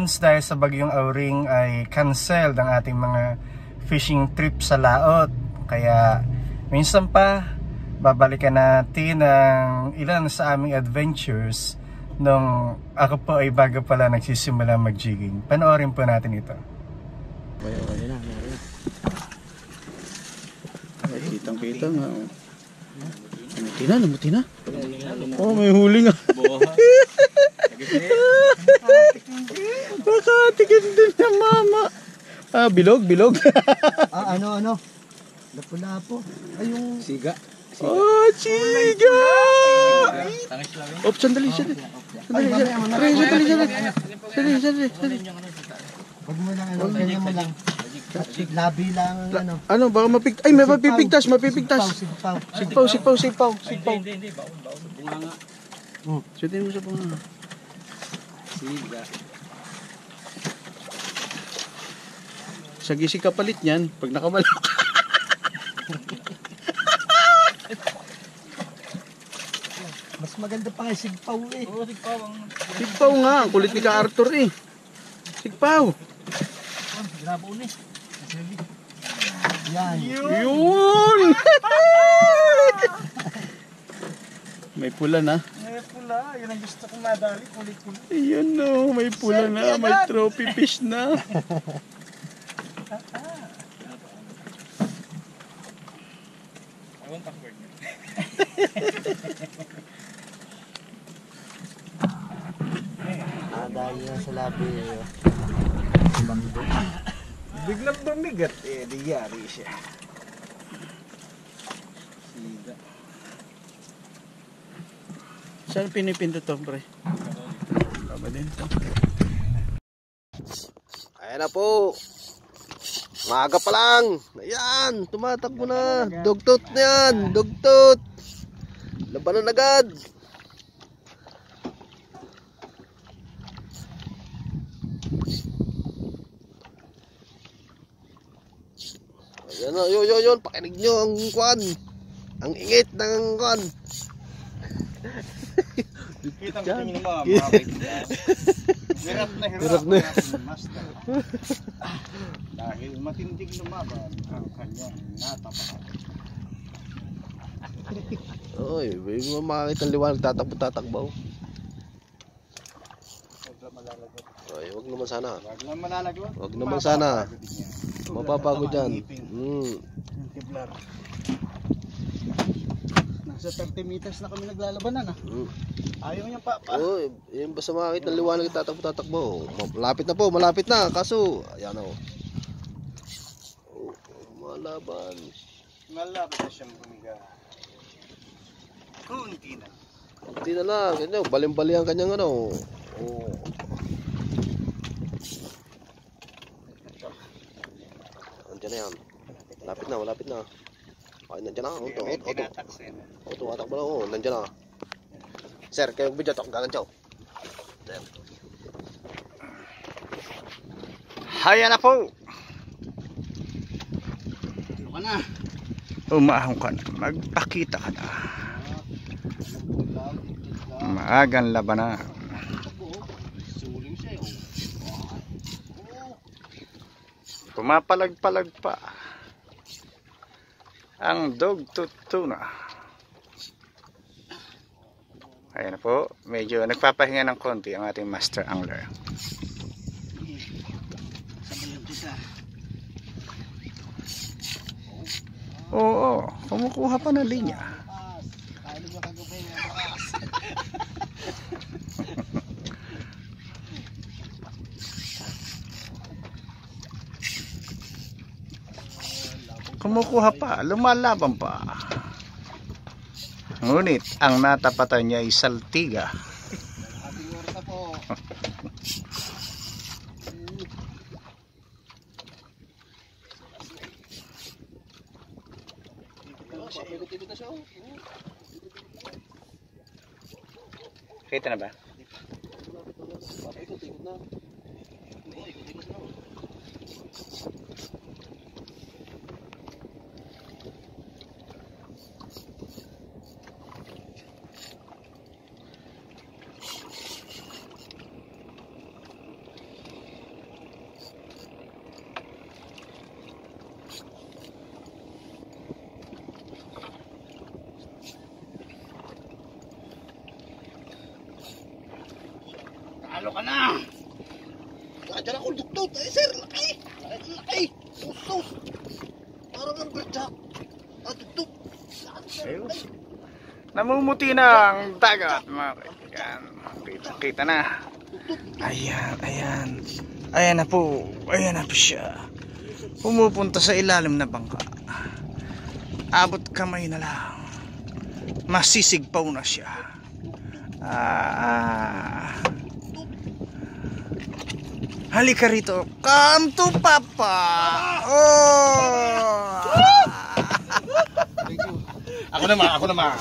friends, dahil sa bagyong Auring ay canceled ang ating mga fishing trip sa laot. Kaya minsan pa babalikan natin ang ilan sa aming adventures nung ako po ay bago pala nagsisimula mag-jigging. Panoorin po natin ito. Kitang-kita nga. Namuti na. Oh, may huli nga. Nakatikin din na mama. Ah, bilog. Ano? Lapu-lapo. Ay, yung siga. Oh, siga! Sandali. Sandali. Huwag mo lang, ganyan mo lang. Labi lang, ano. Ano, baka ay, may mapipigtas. Sigpaw. Hindi, baon. Bunganga. Sutin mo sa bunganga. Siga. Sagisi ka palit niyan, pag nakamalak. Mas maganda pa nga sigpaw eh. Oo, sigpaw. Sigpaw nga, ang kulit ni Ka Arthur eh. Sigpaw. Grabaon eh. Yan. Yun! May pula na. May pula, yun ang gusto kong madali, kulit-kulit. Ayun no, may pula na, may trophy fish na. Dahil yan sa labi. Biglang bumigat eh, di yari siya. Siga. Saan pinipindot to, pre? Tama din to. Ayan na po. Maaga pa lang. Ayan, tumatakbo na. Dugtot na yan. Dugtot. Labanan agad. Ayan na, yun. Pakinig nyo ang kwan. Ang ingit ng kwan. Kita mo tingin mo, mabait. Hirap na. Master. Dahil matinding lumaban ang kanyang natapakan. Oy, may makakita ng liwanag, tatakbo. Ay, wag naman sana. Wag naman sana. Mapapagod yan. Kiblar. Nasa 30 meters na kami naglalabanan ah. Ayaw niya pa. Oh, yung basta makakita ng liwanag, tatakbo. Malapit na. Kaso, ayan o. Oh, malaban. Malapit na siyang bumiga. Kunti na lang. Ganyan, balimbali ang kanyang ano. Oh. Nandiyan na yan. Malapit na. Ay, nandiyan na. Auto, atakbo na. Oh, nandiyan na. Sir, kayong video ito. Gagantyaw. Haya na po. Ano ka na? Umahong ka na. Magpakita ka na. Maagang labanan. Pumapalag-palag pa ang dugtot tuna. Ayan na po, medyo nagpapahinga ng konti ang ating master angler. Oo, kumukuha pa ng linya. Kumukuha pa, lumalaban pa. Ngunit ang natapatan niya ay saltiga. Kita na ba? Talo ka na. Nandiyan ako, duktot. Eh, sir, laki. Laki. Sus. Parang ang berjak. Duktot. Ayun. Namumuti na ang dagat, mga kaibigan. Kita na. Ayan. Ayan na po siya. Pumupunta sa ilalim na bangka. Abot kamay na lang. Masisigpaw na siya. Halika rito. Come to Papa. Oh! Ako naman.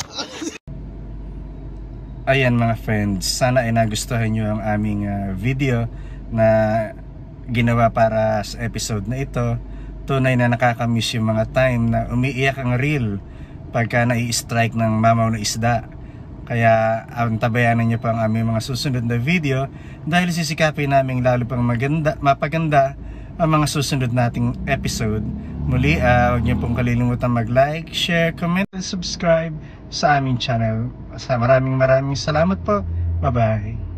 Ayan mga friends, sana ay nagustuhan nyo ang aming video na ginawa para sa episode na ito. Tunay na nakakamiss yung mga time na umiiyak ang reel pagka nai-strike ng mamaw na isda. Kaya tabayanan nyo pa ang aming mga susunod na video dahil sisikapin namin lalo pang mapaganda ang mga susunod nating episode. Muli, huwag nyo pong kalilimutan mag-like, share, comment, and subscribe sa aming channel. Maraming salamat po. Bye-bye.